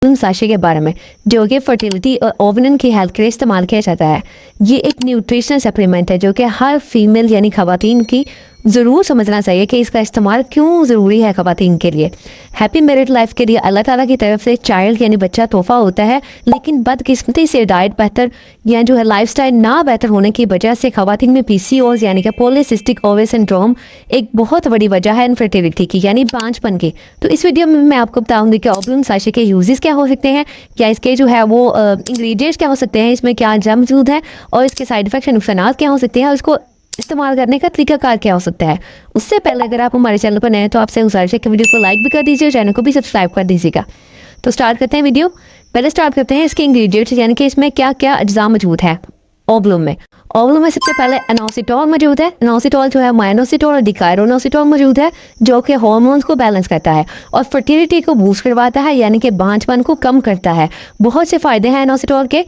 Sachet के बारे में, जो कि फर्टिलिटी और ओवुलेशन की हेल्थ के लिए इस्तेमाल किया जाता है। ये एक न्यूट्रिशनल सप्लीमेंट है जो कि हर फीमेल यानी ख़वातीन की ज़रूर समझना चाहिए कि इसका इस्तेमाल क्यों ज़रूरी है ख़वातीन के लिए। हैप्पी मैरिड लाइफ के लिए अल्लाह ताला की तरफ से चाइल्ड यानी बच्चा तोहफ़ा होता है, लेकिन बदकिस्मती से डाइट बेहतर या जो है लाइफस्टाइल ना बेहतर होने की वजह से ख़वातीन में PCOS यानी कि पॉलीसिस्टिक ओवरी सिंड्रोम एक बहुत बड़ी वजह है इनफर्टिलिटी की, यानी बांझपन की। तो इस वीडियो में मैं आपको बताऊंगी कि ओवुलेशन साशे के यूजेस क्या हो सकते हैं, क्या इसके जो है वो इंग्रेडिएंट्स क्या हो सकते हैं, इसमें क्या अज्जा मौजूद है, और इसके साइड इफेक्ट्स और नुकसान क्या हो सकते हैं, और इसको इस्तेमाल करने का तरीकाकार क्या हो सकता है। उससे पहले अगर आप हमारे चैनल पर नए हैं तो आपसे गुजारिश है कि वीडियो को लाइक भी कर दीजिए, चैनल को भी सब्सक्राइब कर दीजिएगा। तो स्टार्ट करते हैं वीडियो। पहले स्टार्ट करते हैं इसके इंग्रेडिएंट्स, यानी कि इसमें क्या क्या अज्जा मौजूद है ओवुलम में। ओवुलम में सबसे पहले एनोसिटोल मौजूद है। एनोसिटोल जो है माइनोसिटोल और डिकायरोनोसिटोल मौजूद है, जो कि हार्मोन्स को बैलेंस करता है और फर्टिलिटी को बूस्ट करवाता है, यानी कि बांझपन को कम करता है। बहुत से फ़ायदे हैं एनोसिटोल के।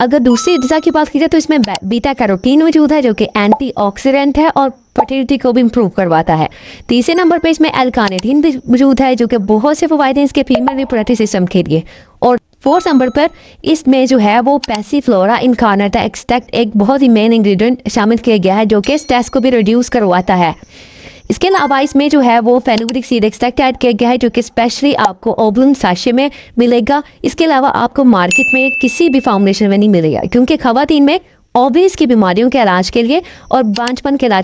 अगर दूसरी अज्जा की बात की जाए तो इसमें बीटा कैरोटीन मौजूद है, जो कि एंटीऑक्सीडेंट है और फर्टिलिटी को भी इम्प्रूव करवाता है। तीसरे नंबर पे इसमें एल-कार्निटीन भी मौजूद है, जो कि बहुत से फ़वायदे हैं इसके फीमेल रिप्रोडक्टिव सिस्टम के लिए। और फोर्थ नंबर पर इसमें जो है वो पैसिफ्लोरा इनकार्नाटा एक्सट्रैक्ट एक बहुत ही मेन इंग्रेडिएंट शामिल किया गया है, जो कि स्ट्रेस को भी रिड्यूस करवाता है। इसके अलावा इसमें जो है वो फेनुग्रिक सीड एक्सट्रैक्ट ऐड किया गया है, जो कि स्पेशली आपको ओवुलेशन साशे में मिलेगा। इसके अलावा आपको मार्केट में किसी भी फॉर्मुलेशन में नहीं मिलेगा, क्योंकि ख़वातीन में ओवरीज की बीमारियों के इलाज के लिए और बांझपन के इलाज